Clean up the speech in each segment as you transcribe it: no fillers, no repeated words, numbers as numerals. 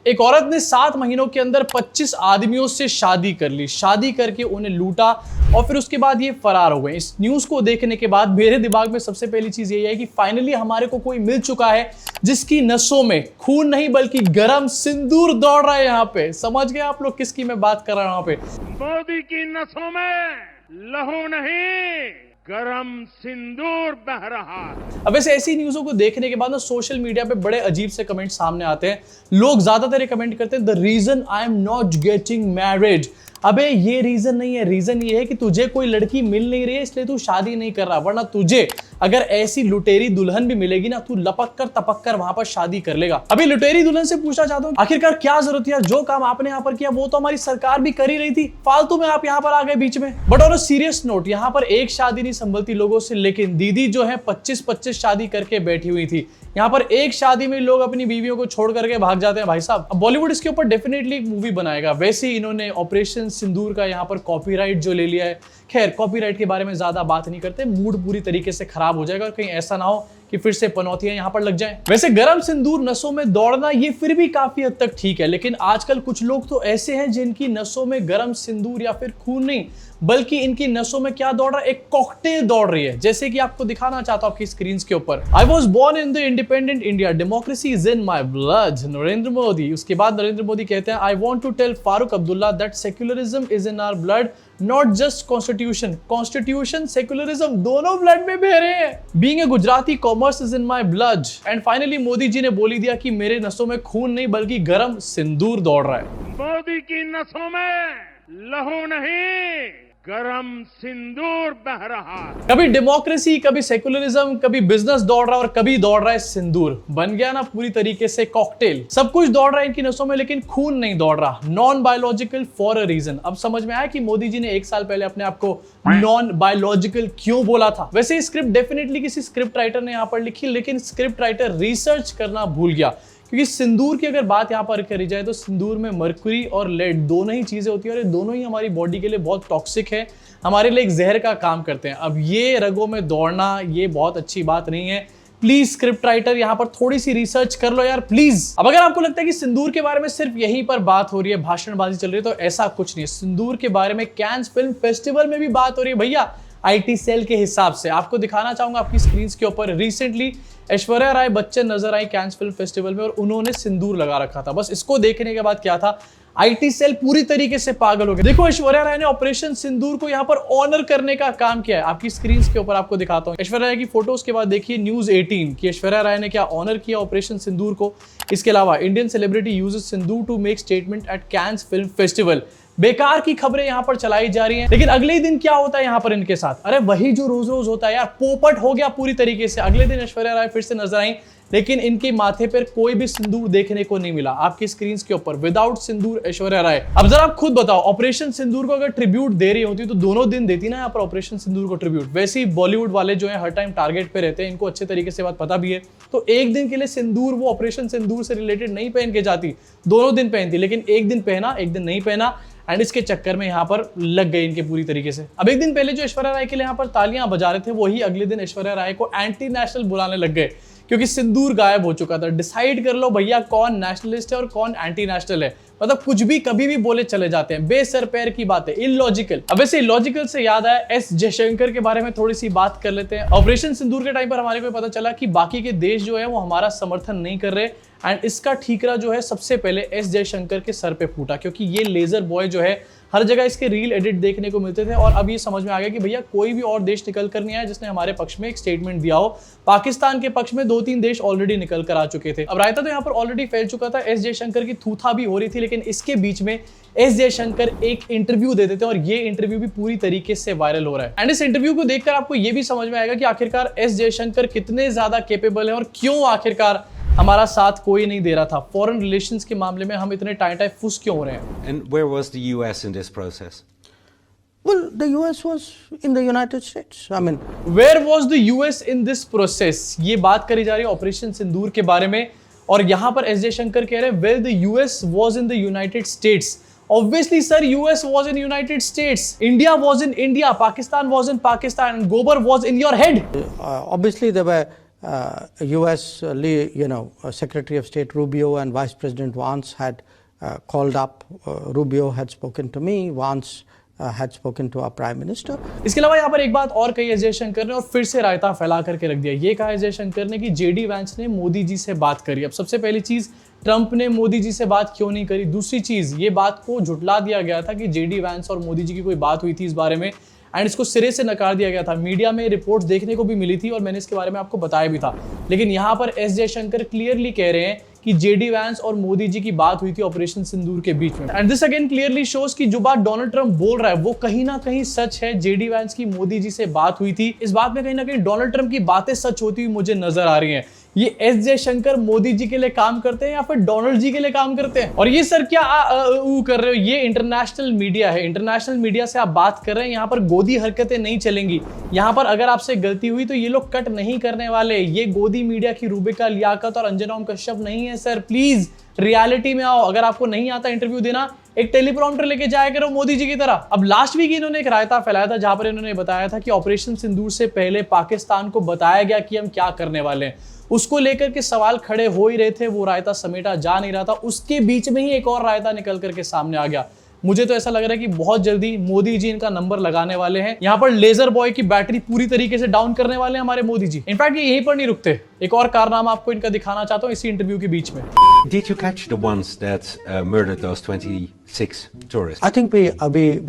एक औरत ने 7 महीनों के अंदर 25 आदमियों से शादी कर ली, शादी करके उन्हें लूटा और फिर उसके बाद ये फरार हो गए। इस न्यूज को देखने के बाद मेरे दिमाग में सबसे पहली चीज यही है कि फाइनली हमारे को कोई मिल चुका है जिसकी नसों में खून नहीं बल्कि गरम सिंदूर दौड़ रहा है। यहाँ पे समझ गए आप लोग किसकी मैं बात कर रहा हूं? यहाँ पे मोदी की नसों में लहू नहीं, गरम सिंदूर बह रहा है। अब ऐसे ऐसी न्यूज़ों को देखने के बाद ना सोशल मीडिया पे बड़े अजीब से कमेंट सामने आते हैं। लोग ज्यादातर ये कमेंट करते हैं the reason I am not getting married. अबे ये रीजन नहीं है, रीजन ये है कि तुझे कोई लड़की मिल नहीं रही है इसलिए तू शादी नहीं कर रहा, वरना तुझे अगर ऐसी लुटेरी दुल्हन भी मिलेगी ना, तू लपक कर तपक कर वहां पर शादी कर लेगा। अभी लुटेरी दुल्हन से पूछना चाहता हूँ आखिरकार क्या जरूरत है? जो काम आपने यहाँ पर किया वो तो हमारी सरकार भी कर ही रही थी, फालतू में आप यहाँ पर आ गए बीच में। But on a serious note, यहाँ पर एक शादी नहीं संभलती लोगों से, लेकिन दीदी जो है 25-25 शादी करके बैठी हुई थी। यहाँ पर एक शादी में लोग अपनी बीवियों को छोड़ करके भाग जाते हैं। भाई साहब, अब बॉलीवुड इसके ऊपर डेफिनेटली एक मूवी बनाएगा। वैसे ही इन्होंने ऑपरेशन सिंदूर का यहाँ पर कॉपीराइट जो ले लिया है। खैर, कॉपीराइट के बारे में ज्यादा बात नहीं करते, मूड पूरी तरीके से खराब हो जाएगा और कहीं ऐसा ना हो कि फिर से पनौतियां यहाँ पर लग जाएं। वैसे गरम सिंदूर नसों में दौड़ना ये फिर भी काफी हद तक ठीक है, लेकिन आजकल कुछ लोग तो ऐसे हैं जिनकी नसों में गरम सिंदूर या फिर खून नहीं बल्कि इनकी नसों में क्या दौड़ रहा है? एक कॉकटेल दौड़ रही है, जैसे कि आपको दिखाना चाहता हूं आपकी स्क्रीन के ऊपर। I was born in the independent India, democracy is in my blood, Narendra Modi. उसके बाद नरेंद्र मोदी कहते हैं I want to tell Farooq Abdullah that secularism is in our blood, not just constitution. Constitution secularism दोनों ब्लड में बह रहे हैं। Being a Gujarati, commerce is in my blood. And finally Modi ji ने बोली दिया कि मेरे नसों में खून नहीं बल्कि गरम सिंदूर दौड़ रहा है। मोदी की नसों में लहू नहीं, गरम सिंदूर बह रहा है। कभी डेमोक्रेसी, कभी सेकुलरिज्म, कभी बिजनेस दौड़ रहा है और कभी दौड़ रहा है सिंदूर। बन गया ना पूरी तरीके से कॉकटेल। सब कुछ दौड़ रहा है इनकी नसों में लेकिन खून नहीं दौड़ रहा। Non biological for a reason. अब समझ में आया कि मोदी जी ने 1 साल पहले अपने आप को नॉन बायोलॉजिकल क्यों बोला था। वैसे स्क्रिप्ट डेफिनेटली किसी स्क्रिप्ट राइटर ने यहाँ पर लिखी, लेकिन स्क्रिप्ट राइटर रिसर्च करना भूल गया। क्योंकि सिंदूर की अगर बात यहाँ पर करी जाए तो सिंदूर में मर्क्यूरी और लेड दोनों ही चीजें होती है और ये दोनों ही हमारी बॉडी के लिए बहुत टॉक्सिक है, हमारे लिए एक जहर का काम करते हैं। अब ये रगों में दौड़ना ये बहुत अच्छी बात नहीं है। प्लीज स्क्रिप्ट राइटर यहाँ पर थोड़ी सी रिसर्च कर लो यार, प्लीज। अब अगर आपको लगता है कि सिंदूर के बारे में सिर्फ यहीं पर बात हो रही है, भाषणबाजी चल रही है, तो ऐसा कुछ नहीं है। सिंदूर के बारे में कैन्स फिल्म फेस्टिवल में भी बात हो रही है भैया, आईटी सेल के हिसाब से। आपको दिखाना चाहूंगा आपकी स्क्रीन के ऊपर, रिसेंटली ऐश्वर्या राय बच्चन नजर आई कैंस फिल्म फेस्टिवल में और उन्होंने सिंदूर लगा रखा था। बस इसको देखने के बाद क्या था, आईटी सेल पूरी तरीके से पागल हो गए। देखो ऐश्वर्या राय ने ऑपरेशन सिंदूर को यहाँ पर ऑनर करने का काम किया है। आपकी स्क्रीन के ऊपर आपको दिखाता हूँ ऐश्वर्या राय की फोटोज के बाद देखिए न्यूज 18 की ऐश्वर्या राय ने क्या ऑनर किया ऑपरेशन सिंदूर को। इसके अलावा Indian celebrity uses sindoor to make statement at Cannes film festival. बेकार की खबरें यहाँ पर चलाई जा रही हैं, लेकिन अगले ही दिन क्या होता है यहाँ पर इनके साथ? अरे वही जो रोज रोज होता है यार, पोपट हो गया पूरी तरीके से। अगले दिन ऐश्वर्या राय फिर से नजर आई, लेकिन इनके माथे पर कोई भी सिंदूर देखने को नहीं मिला। आपकी स्क्रीन के ऊपर विदाउट सिंदूर ऐश्वर्या राय। अब जरा आप खुद बताओ, ऑपरेशन सिंदूर को अगर ट्रिब्यूट दे रही होती तो दोनों दिन देती ना यहाँ पर ऑपरेशन सिंदूर को ट्रिब्यूट। वैसे ही बॉलीवुड वाले जो है हर टाइम टारगेट पे रहते हैं, इनको अच्छे तरीके से बात पता भी है। तो एक दिन के लिए सिंदूर वो ऑपरेशन सिंदूर से रिलेटेड नहीं पहन के जाती, दोनों दिन पहनती, लेकिन एक दिन पहना एक दिन नहीं पहना, एंड इसके चक्कर में यहाँ पर लग गई इनके पूरी तरीके से। अब एक दिन पहले जो ऐश्वर्या राय के लिए यहाँ पर तालियां बजा रहे थे, वही अगले दिन ऐश्वर्या राय को एंटी नेशनल बुलाने लग गए क्योंकि सिंदूर गायब हो चुका था। डिसाइड कर लो भैया कौन नेशनलिस्ट है और कौन एंटी नेशनल है। मतलब कुछ भी कभी भी बोले चले जाते हैं, बेसर पैर की बात है, इलॉजिकल। अब वैसे इलॉजिकल से याद आया, एस जयशंकर के बारे में थोड़ी सी बात कर लेते हैं। ऑपरेशन सिंदूर के टाइम पर हमारे को पता चला कि बाकी के देश जो है वो हमारा समर्थन नहीं कर रहे, एंड इसका ठीकरा जो है सबसे पहले एस जयशंकर के सर पे फूटा, क्योंकि ये लेजर बॉय जो है हर जगह इसके रील एडिट देखने को मिलते थे। और अब ये समझ में आ गया कि भैया कोई भी और देश निकल कर नहीं आया जिसने हमारे पक्ष में एक स्टेटमेंट दिया हो। पाकिस्तान के पक्ष में 2-3 देश ऑलरेडी निकल कर आ चुके थे। अब रायता तो यहाँ पर ऑलरेडी फैल चुका था, एस जयशंकर की थूथा भी हो रही थी, लेकिन इसके बीच में एस जयशंकर एक इंटरव्यू दे देते हैं और ये इंटरव्यू भी पूरी तरीके से वायरल हो रहा है। एंड इस इंटरव्यू को देखकर आपको ये भी समझ में आएगा कि आखिरकार एस जयशंकर कितने ज्यादा केपेबल है और क्यों आखिरकार हमारा साथ कोई नहीं दे रहा था। फॉरेन रिलेशंस के मामले में हम इतने टाइम फुस क्यों हो रहे हैं? And where was the US in this process? Well, the US was in the United States. I mean, Where was the US in this process? ये बात करी जा रही है ऑपरेशन सिंदूर के बारे में, और यहाँ पर एस जयशंकर कह रहे हैं where the US was in the United States. Obviously, sir, US was in United States. India was in India. Pakistan was in Pakistan. And Gobar was in your head. obviously there were U.S. Secretary of State Rubio and Vice President Vance had called up. Rubio had spoken to me. Vance had spoken to our Prime Minister. इसके अलावा यहाँ पर एक बात और कही S Jaishankar ने और फिर से रायता फैला करके रख दिया। ये कहा एस जयशंकर ने कि जेडी वैंस ने मोदी जी से बात करी। अब सबसे पहली चीज, ट्रंप ने मोदी जी से बात क्यों नहीं करी? दूसरी चीज, ये बात को झुटला दिया गया था कि जेडी वैंस और मोदी जी की कोई बात हुई थी इस बारे में, एंड इसको सिरे से नकार दिया गया था। मीडिया में रिपोर्ट्स देखने को भी मिली थी और मैंने इसके बारे में आपको बताया भी था। लेकिन यहाँ पर एस जयशंकर क्लियरली कह रहे हैं कि जेडी वैंस और मोदी जी की बात हुई थी ऑपरेशन सिंदूर के बीच में। And this again clearly shows कि जो बात डोनाल्ड ट्रंप बोल रहा है वो कहीं ना कहीं सच है। जेडी वैंस की मोदी जी से बात हुई थी। इस बात में कहीं ना कहीं डोनाल्ड ट्रंप की बातें सच होती हुई मुझे नजर आ रही हैं। ये एस जयशंकर मोदी जी के लिए काम करते हैं या फिर डोनाल्ड जी के लिए काम करते हैं? और ये सर क्या कर रहे हो? ये इंटरनेशनल मीडिया है। इंटरनेशनल मीडिया से आप बात कर रहे हैं। यहाँ पर गोदी हरकतें नहीं चलेंगी। यहाँ पर अगर आपसे गलती हुई तो ये लोग कट नहीं करने वाले। ये गोदी मीडिया की रूबिका लियाकत और अंजना कश्यप नहीं है सर। प्लीज रियलिटी में आओ। अगर आपको नहीं आता इंटरव्यू देना, एक टेलीप्रॉम्प्टर लेके जाया करो मोदी जी की तरह। अब लास्ट वीक इन्होंने एक रायता फैलाया था जहां पर इन्होंने बताया था कि ऑपरेशन सिंदूर से पहले पाकिस्तान को बताया गया कि हम क्या करने वाले हैं। उसको लेकर के सवाल खड़े हो ही रहे थे, वो रायता समेटा जा नहीं रहा था। उसके बीच में ही एक और रायता निकल करके सामने आ गया। मुझे तो ऐसा लग रहा है कि बहुत जल्दी मोदी जी इनका नंबर लगाने वाले हैं। यहाँ पर लेजर बॉय की बैटरी पूरी तरीके से डाउन करने वाले हैं हमारे मोदी जी। इनफैक्ट ये यहीं पर नहीं रुकते। एक और कारनामा आपको इनका दिखाना चाहता हूँ इसी इंटरव्यू के बीच में। Did you catch the ones that murdered those 26 tourists? I think we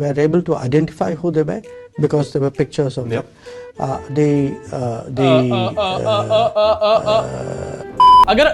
were able to identify who they were because there were pictures of them. अगर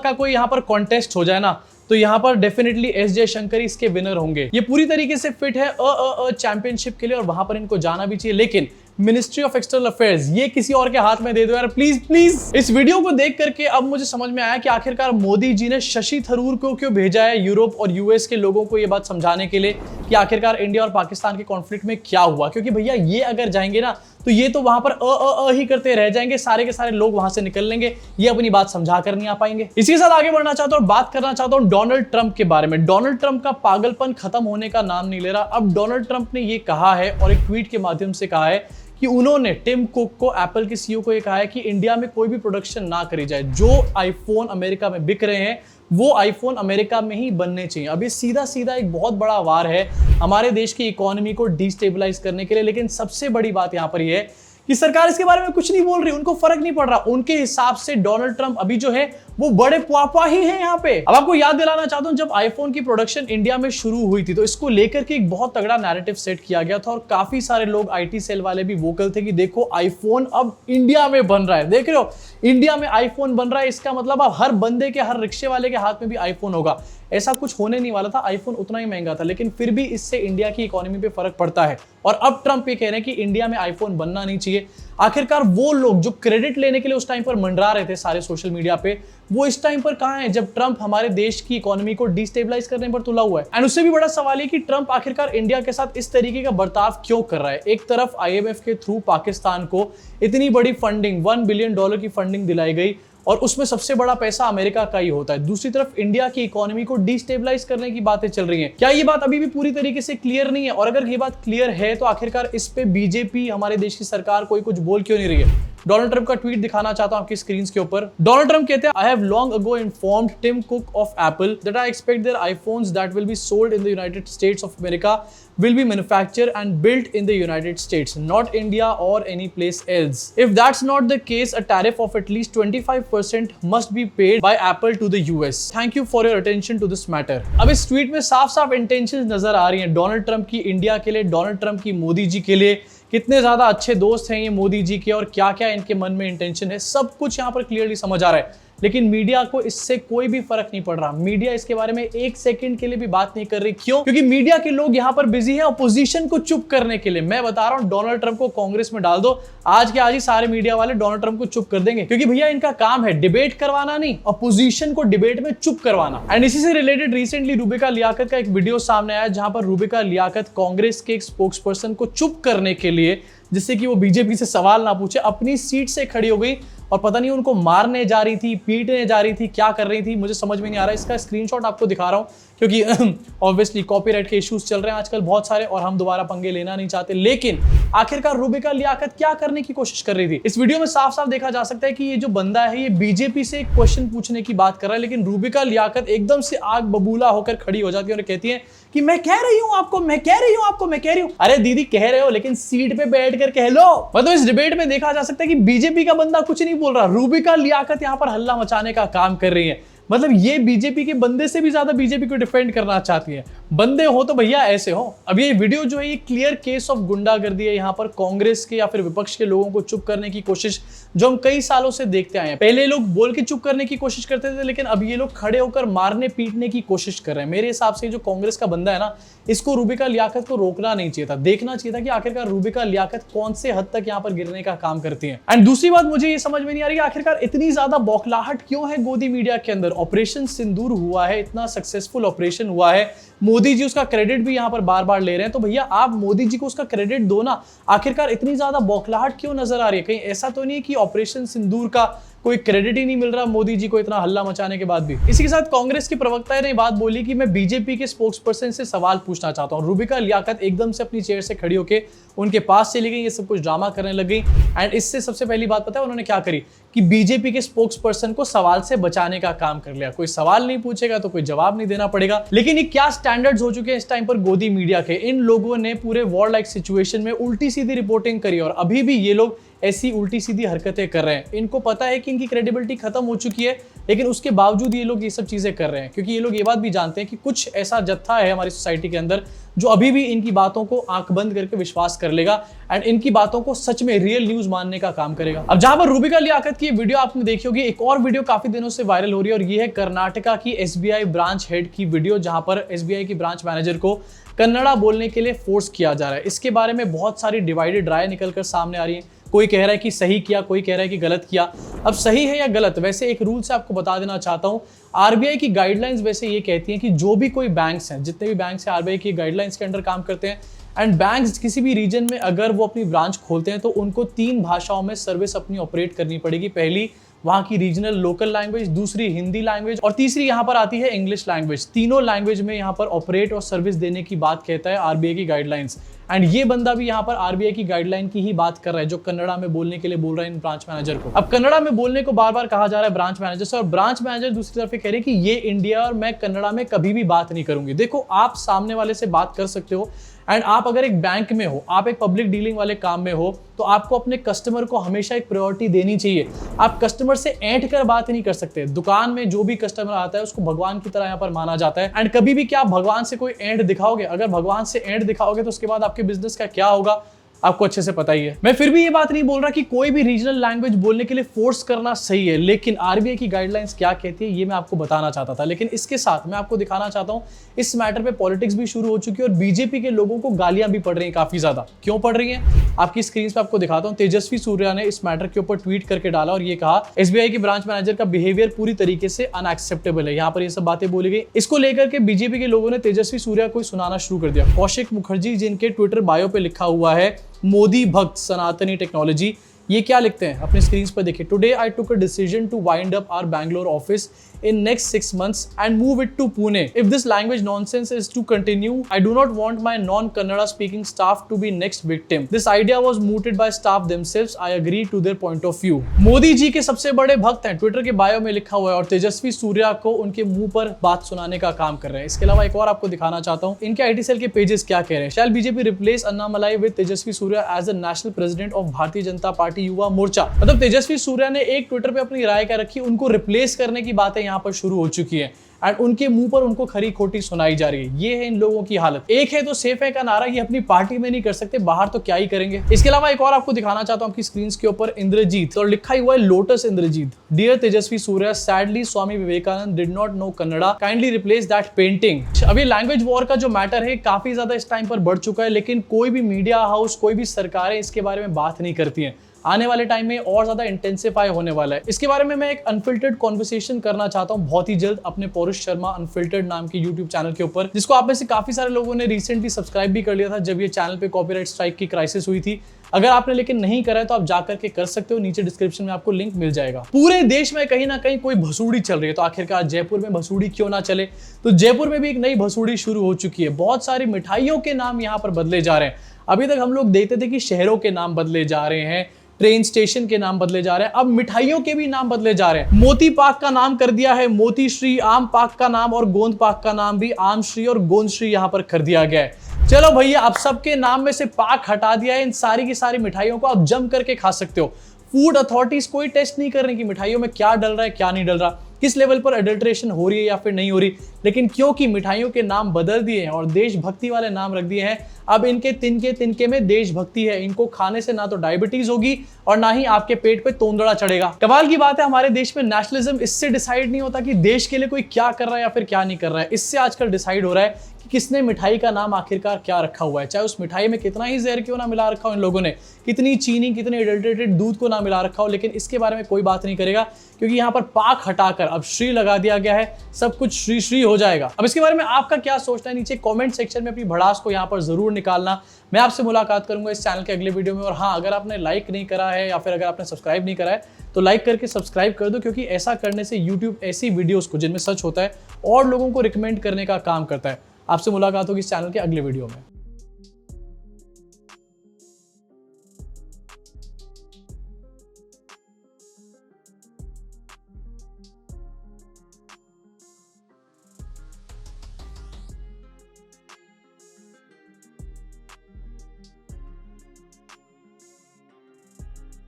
का कोई यहाँ पर कॉन्टेस्ट हो जाए ना तो यहाँ पर डेफिनेटली एस जयशंकर इसके विनर होंगे। ये पूरी तरीके से फिट है चैंपियनशिप के लिए और वहां पर इनको जाना भी चाहिए। लेकिन मिनिस्ट्री ऑफ एक्सटर्नल अफेयर्स ये किसी और के हाथ में दे दो यार, प्लीज प्लीज। इस वीडियो को देख करके अब मुझे समझ में आया कि आखिरकार मोदी जी ने शशि थरूर को क्यों भेजा है यूरोप और यूएस के लोगों को ये बात समझाने के लिए कि आखिरकार इंडिया और पाकिस्तान के कॉन्फ्लिक्ट में क्या हुआ। क्योंकि भैया ये अगर जाएंगे ना तो ये तो वहां पर ही करते रह जाएंगे। सारे के सारे लोग वहां से निकल लेंगे, ये अपनी बात समझा कर नहीं आ पाएंगे। इसी के साथ आगे बढ़ना चाहता हूं और बात करना चाहता हूं डोनाल्ड ट्रंप के बारे में। डोनाल्ड ट्रंप का पागलपन खत्म होने का नाम नहीं ले रहा। अब डोनाल्ड ट्रंप ने ये कहा है और एक ट्वीट के माध्यम से कहा है कि उन्होंने टिम कुक को, एप्पल के सीईओ को ये कहा है कि इंडिया में कोई भी प्रोडक्शन ना करी जाए। जो आईफोन अमेरिका में बिक रहे हैं वो आईफोन अमेरिका में ही बनने चाहिए। अब ये सीधा सीधा एक बहुत बड़ा वार है हमारे देश की इकोनॉमी को डिस्टेबलाइज करने के लिए। लेकिन सबसे बड़ी बात यहां पर यह है कि सरकार इसके बारे में कुछ नहीं बोल रही, उनको फर्क नहीं पड़ रहा। उनके हिसाब से डोनाल्ड ट्रंप अभी जो है वो बड़े पापा ही हैं यहाँ पे। अब आपको याद दिलाना चाहता हूं जब आईफोन की प्रोडक्शन इंडिया में शुरू हुई थी तो इसको लेकर के एक बहुत तगड़ा नैरेटिव सेट किया गया था और काफी सारे लोग आईटी सेल वाले भी वोकल थे कि देखो आईफोन अब इंडिया में बन रहा है। देख रहे हो इंडिया में आईफोन बन रहा है, इसका मतलब अब हर बंदे के, हर रिक्शे वाले के हाथ में भी आईफोन होगा। ऐसा कुछ होने नहीं वाला था, आईफोन उतना ही महंगा था, लेकिन फिर भी इससे इंडिया की इकोनॉमी पे फर्क पड़ता है। और अब ट्रंप ये कह रहे हैं कि इंडिया में आईफोन बनना नहीं चाहिए। आखिरकार वो लोग जो क्रेडिट लेने के लिए उस टाइम पर मंडरा रहे थे सारे सोशल मीडिया पे, वो इस टाइम पर कहां है जब ट्रंप हमारे देश की इकोनॉमी को डिस्टेबलाइज करने पर तुला हुआ है। एंड उससे भी बड़ा सवाल है कि ट्रंप आखिरकार इंडिया के साथ इस तरीके का बर्ताव क्यों कर रहा है। एक तरफ आईएमएफ के थ्रू पाकिस्तान को इतनी बड़ी फंडिंग, $1 बिलियन की फंडिंग दिलाई गई और उसमें सबसे बड़ा पैसा अमेरिका का ही होता है। दूसरी तरफ इंडिया की इकोनॉमी को डिस्टेबलाइज करने की बातें चल रही हैं। क्या ये बात अभी भी पूरी तरीके से क्लियर नहीं है? और अगर ये बात क्लियर है तो आखिरकार इस पे बीजेपी, हमारे देश की सरकार कोई कुछ बोल क्यों नहीं रही है? डोनाल्ड ट्रंप का ट्वीट दिखाना चाहता हूं आपकी स्क्रीन के ऊपर। डोनाल्ड ट्रंप कहते हैं, I have long ago informed Tim Cook of Apple that I expect their iPhones that will be sold in the United States of America will be manufactured and built in the United States, not India or any place else. If that's not the case, a tariff of at least 25% must be paid by Apple to the US. Thank you for your attention to this matter. अब इस tweet में साफ-साफ intentions नजर आ रही हैं Donald Trump की India के लिए, डोनाल्ड ट्रंप की मोदी जी के लिए। कितने ज्यादा अच्छे दोस्त हैं ये मोदी जी के और क्या-क्या इनके मन में इंटेंशन है, सब कुछ यहाँ पर क्लियरली समझ आ रहा है। लेकिन मीडिया को इससे कोई भी फर्क नहीं पड़ रहा। मीडिया इसके बारे में एक सेकंड के लिए भी बात नहीं कर रही। क्यों? क्योंकि मीडिया के लोग यहाँ पर बिजी हैं अपोजिशन को चुप करने के लिए। मैं बता रहा हूं डोनाल्ड ट्रंप को कांग्रेस में डाल दो, आज के आज ही सारे मीडिया वाले डोनाल्ड ट्रंप को चुप कर देंगे। क्योंकि भैया इनका काम है डिबेट करवाना नहीं, अपोजिशन को डिबेट में चुप करवाना। एंड इसी से रिलेटेड रिसेंटली रूबिका लियाकत का एक वीडियो सामने आया जहां पर रूबिका लियाकत कांग्रेस के एक स्पोक्स पर्सन को चुप करने के लिए, जिससे कि वो बीजेपी से सवाल ना पूछे, अपनी सीट से खड़ी हो गई और पता नहीं उनको मारने जा रही थी, पीटने जा रही थी, क्या कर रही थी, मुझे समझ में नहीं आ रहा। इसका स्क्रीनशॉट आपको दिखा रहा हूं क्योंकि ऑब्वियसली कॉपीराइट के इश्यूज चल रहे हैं आजकल बहुत सारे और हम दोबारा पंगे लेना नहीं चाहते। लेकिन आखिरकार रूबिका लियाकत क्या करने की कोशिश कर रही थी? इस वीडियो में साफ साफ देखा जा सकता है कि ये जो बंदा है ये बीजेपी से एक क्वेश्चन पूछने की बात कर रहा है, लेकिन रूबिका लियाकत एकदम से आग बबूला होकर खड़ी हो जाती है और कहती है कि मैं कह रही हूं आपको, मैं कह रही हूं आपको, मैं कह रही हूं। अरे दीदी कह रहे हो लेकिन सीट पे बैठ कर कह लो। मतलब इस डिबेट में देखा जा सकता है कि बीजेपी का बंदा कुछ नहीं बोल रहा, रूबिका लियाकत यहां पर हल्ला मचाने का काम कर रही है। मतलब ये बीजेपी के बंदे से भी ज्यादा बीजेपी को डिफेंड करना चाहती है। बंदे हो तो भैया ऐसे हो। अब ये वीडियो जो है ये क्लियर केस ऑफ गुंडागर्दी है। यहाँ पर कांग्रेस के या फिर विपक्ष के लोगों को चुप करने की कोशिश जो हम कई सालों से देखते आए हैं। पहले लोग बोल के चुप करने की कोशिश करते थे, लेकिन अब ये लोग खड़े होकर मारने पीटने की कोशिश कर रहे हैं। मेरे हिसाब से जो कांग्रेस का बंदा है ना, इसको रूबिका लियाकत को रोकना नहीं चाहिए था, देखना चाहिए था कि आखिरकार रूबिका लियाकत कौन से हद तक यहाँ पर गिरने का काम करती है। एंड दूसरी बात मुझे ये समझ में नहीं आ रही आखिरकार इतनी ज्यादा बौखलाहट क्यों है गोदी मीडिया के अंदर। ऑपरेशन सिंदूर हुआ है, इतना सक्सेसफुल ऑपरेशन हुआ है, मोदी जी उसका क्रेडिट भी यहां पर बार बार ले रहे हैं, तो भैया आप मोदी जी को उसका क्रेडिट दो ना। आखिरकार इतनी ज्यादा बौखलाहट क्यों नजर आ रही है? कहीं ऐसा तो नहीं कि ऑपरेशन सिंदूर का कोई क्रेडिट ही नहीं मिल रहा मोदी जी को इतना हल्ला मचाने के बाद भी। इसी के साथ कांग्रेस की प्रवक्ता ने बात बोली कि मैं बीजेपी के स्पोक्स पर्सन से सवाल पूछना चाहता हूं। रूबिका लियाकत एकदम से अपनी चेयर से खड़ी होकर उनके पास चली गई, ये सब कुछ ड्रामा करने लग गई। एंड इससे सबसे पहली बात पता है उन्होंने क्या करी कि बीजेपी के स्पोक्स पर्सन को सवाल से बचाने का काम कर लिया। कोई सवाल नहीं पूछेगा तो कोई जवाब नहीं देना पड़ेगा। लेकिन ये क्या स्टैंडर्ड्स हो चुके हैं इस टाइम पर गोदी मीडिया के। इन लोगों ने पूरे वॉर लाइक सिचुएशन में उल्टी सीधी रिपोर्टिंग करी और अभी भी ये लोग ऐसी उल्टी सीधी हरकतें कर रहे हैं। इनको पता है कि इनकी क्रेडिबिलिटी खत्म हो चुकी है, लेकिन उसके बावजूद ये लोग ये सब चीजें कर रहे हैं क्योंकि ये लोग ये बात भी जानते हैं कि कुछ ऐसा जत्था है हमारी सोसाइटी के अंदर जो अभी भी इनकी बातों को आंख बंद करके विश्वास कर लेगा एंड इनकी बातों को सच में रियल न्यूज मानने का काम करेगा। अब जहां पर रूबिका लियाकत की वीडियो आपने देखी होगी, एक और वीडियो काफी दिनों से वायरल हो रही है और ये है कर्नाटका की एसबीआई ब्रांच हेड की वीडियो, जहां पर एसबीआई की ब्रांच मैनेजर को कन्नड़ा बोलने के लिए फोर्स किया जा रहा है। इसके बारे में बहुत सारी डिवाइडेड राय निकलकर सामने आ रही है। कोई कह रहा है कि सही किया, कोई कह रहा है कि गलत किया। अब सही है या गलत, वैसे एक रूल से आपको बता देना चाहता हूं। आरबीआई की गाइडलाइंस वैसे ये कहती हैं कि जो भी कोई बैंक्स हैं, जितने भी बैंक्स हैं आरबीआई की गाइडलाइंस के अंडर काम करते हैं एंड बैंक्स किसी भी रीजन में अगर वो अपनी ब्रांच खोलते हैं तो उनको 3 भाषाओं में सर्विस अपनी ऑपरेट करनी पड़ेगी। पहली वहां की रीजनल लोकल लैंग्वेज, दूसरी हिंदी लैंग्वेज और तीसरी यहां पर आती है इंग्लिश लैंग्वेज। तीनों लैंग्वेज में यहां पर ऑपरेट और सर्विस देने की बात कहता है आरबीआई की गाइडलाइंस। एंड ये बंदा भी यहां पर आरबीआई की गाइडलाइन की ही बात कर रहा है, जो कन्नड़ा में बोलने के लिए बोल रहा है इन ब्रांच मैनेजर को। अब कन्नड़ा में बोलने को बार बार कहा जा रहा है ब्रांच मैनेजर से, और ब्रांच मैनेजर दूसरी तरफ कह रहे हैं कि ये इंडिया और मैं कन्नड़ा में कभी भी बात नहीं करूंगी। देखो, आप सामने वाले से बात कर सकते हो एंड आप अगर एक बैंक में हो, आप एक पब्लिक डीलिंग वाले काम में हो, तो आपको अपने कस्टमर को हमेशा एक प्रायोरिटी देनी चाहिए। आप कस्टमर से ऐंठ कर बात नहीं कर सकते। दुकान में जो भी कस्टमर आता है उसको भगवान की तरह यहाँ पर माना जाता है एंड कभी भी क्या आप भगवान से कोई ऐंठ दिखाओगे? अगर भगवान से ऐंठ दिखाओगे तो उसके बाद आपके बिजनेस का क्या होगा आपको अच्छे से पता ही है। मैं फिर भी ये बात नहीं बोल रहा कि कोई भी रीजनल लैंग्वेज बोलने के लिए फोर्स करना सही है, लेकिन आरबीआई की गाइडलाइंस क्या कहती है ये मैं आपको बताना चाहता था। लेकिन इसके साथ मैं आपको दिखाना चाहता हूं इस मैटर पे पॉलिटिक्स भी शुरू हो चुकी है और बीजेपी के लोगों को गालियां भी पड़ रही हैं काफी ज्यादा। क्यों पड़ रही हैं आपकी स्क्रीन पे आपको दिखाता हूं। तेजस्वी सूर्या ने इस मैटर के ऊपर ट्वीट करके डाला और ये कहा एसबीआई की ब्रांच मैनेजर का बिहेवियर पूरी तरीके से अनएक्सेप्टेबल है। यहाँ पर ये सब बातें बोली गई। इसको लेकर के बीजेपी के लोगों ने तेजस्वी सूर्या को सुनाना शुरू कर दिया। कौशिक मुखर्जी, जिनके ट्विटर बायो पे लिखा हुआ है मोदी भक्त सनातनी टेक्नोलॉजी, ये क्या लिखते हैं अपने स्क्रीन पर देखिए। Today I took a decision to wind up our Bangalore office in next 6 months and move it to Pune. If this language nonsense is to continue, I do not want my non-Kannada speaking staff to be next victim. This idea was mooted by staff themselves. I agree to their point of view. Modi ji के सबसे बड़े भक्त हैं, Twitter के bio में लिखा हुआ है, और तेजस्वी सूर्या को उनके मुंह पर बात सुनाने का काम कर रहे हैं। इसके अलावा एक और आपको दिखाना चाहता हूँ इनके आईटी सेल के पेजेस क्या कह रहे हैं। Shall BJP replace Annamalai with Tejasvi Surya as a national president of Bharatiya Janata party Yuva Morcha. मतलब तेजस्वी सूर्या ने एक ट्विटर पे अपनी राय क्या रखी, उनको रिप्लेस करने की बातें यहाँ पर शुरू हो चुकी है एंड उनके मुंह पर उनको खरी खोटी सुनाई जा रही है। ये है इन लोगों की हालत। एक है तो सेफ है का नारा ये अपनी पार्टी में नहीं कर सकते, बाहर तो क्या ही करेंगे। इसके अलावा एक और आपको दिखाना चाहता हूं आपकी स्क्रीन के ऊपर इंद्रजीत, और लिखा हुआ है lotus Indrajit. Dear Tejasvi Surya, sadly Swami Vivekananda did not know Kannada, kindly replace that painting. अभी लैंग्वेज वॉर का जो मैटर है काफी ज्यादा इस टाइम पर बढ़ चुका है, लेकिन कोई भी मीडिया हाउस, कोई भी सरकारें इसके बारे में बात नहीं करती है। आने वाले टाइम में और ज्यादा इंटेंसिफाई होने वाला है। इसके बारे में मैं एक अनफिल्टर्ड कॉन्वर्सेशन करना चाहता हूं बहुत ही जल्द अपने पौरुष शर्मा अनफिल्टर्ड नाम के यूट्यूब चैनल के ऊपर, जिसको आप में से काफी सारे लोगों ने रिसेंटली सब्सक्राइब भी कर लिया था जब ये चैनल पे कॉपीराइट स्ट्राइक की क्राइसिस हुई थी। अगर आपने लेकिन नहीं करा है तो आप जाकर के कर सकते हो, नीचे डिस्क्रिप्शन में आपको लिंक मिल जाएगा। पूरे देश में कहीं ना कहीं कोई भसूड़ी चल रही है, तो आखिरकार जयपुर में भसूड़ी क्यों ना चले। तो जयपुर में भी एक नई भसूड़ी शुरू हो चुकी है। बहुत सारी मिठाइयों के नाम यहाँ पर बदले जा रहे हैं। अभी तक हम लोग देखते थे कि शहरों के नाम बदले जा रहे हैं, ट्रेन स्टेशन के नाम बदले जा रहे हैं, अब मिठाइयों के भी नाम बदले जा रहे हैं। मोती पाक का नाम कर दिया है मोती श्री, आम पाक का नाम और गोंद पाक का नाम भी आम श्री और गोंद श्री यहाँ पर कर दिया गया है। चलो भैया, अब सबके नाम में से पाक हटा दिया है, इन सारी की सारी मिठाइयों को आप जम करके खा सकते हो। फूड अथॉरिटीज कोई टेस्ट नहीं कर रही कि मिठाइयों में क्या डल रहा है क्या नहीं डल रहा, किस लेवल पर अडल्ट्रेशन हो रही है या फिर नहीं हो रही। लेकिन क्योंकि मिठाइयों के नाम बदल दिए हैं और देशभक्ति वाले नाम रख दिए हैं, अब इनके तिनके तिनके में देशभक्ति है। इनको खाने से ना तो डायबिटीज होगी और ना ही आपके पेट पे तोंदड़ा चढ़ेगा। कमाल की बात है, हमारे देश में नेशनलिज्म इससे डिसाइड नहीं होता कि देश के लिए कोई क्या कर रहा है या फिर क्या नहीं कर रहा है। इससे आजकल डिसाइड हो रहा है कि किसने मिठाई का नाम आखिरकार क्या रखा हुआ है। चाहे उस मिठाई में कितना ही जहर क्यों ना मिला रखा हो इन लोगों ने, कितनी चीनी कितने एडल्ट्रेटेड दूध को ना मिला रखा हो, लेकिन इसके बारे में कोई बात नहीं करेगा क्योंकि यहाँ पर पाक हटाकर अब श्री लगा दिया गया है, सब कुछ श्री श्री हो जाएगा। अब इसके बारे में आपका क्या सोचना है, नीचे कमेंट सेक्शन में अपनी भड़ास को यहाँ पर जरूर निकालना। मैं आपसे मुलाकात करूंगा इस चैनल के अगले वीडियो में। और हाँ, अगर आपने लाइक नहीं करा है या फिर अगर आपने सब्सक्राइब नहीं करा है तो लाइक करके सब्सक्राइब कर दो, क्योंकि ऐसा करने से यूट्यूब ऐसी वीडियोस को जिनमें सच होता है और लोगों को रिकमेंड करने का काम करता है। आपसे मुलाकात होगी इस चैनल के अगले वीडियो में।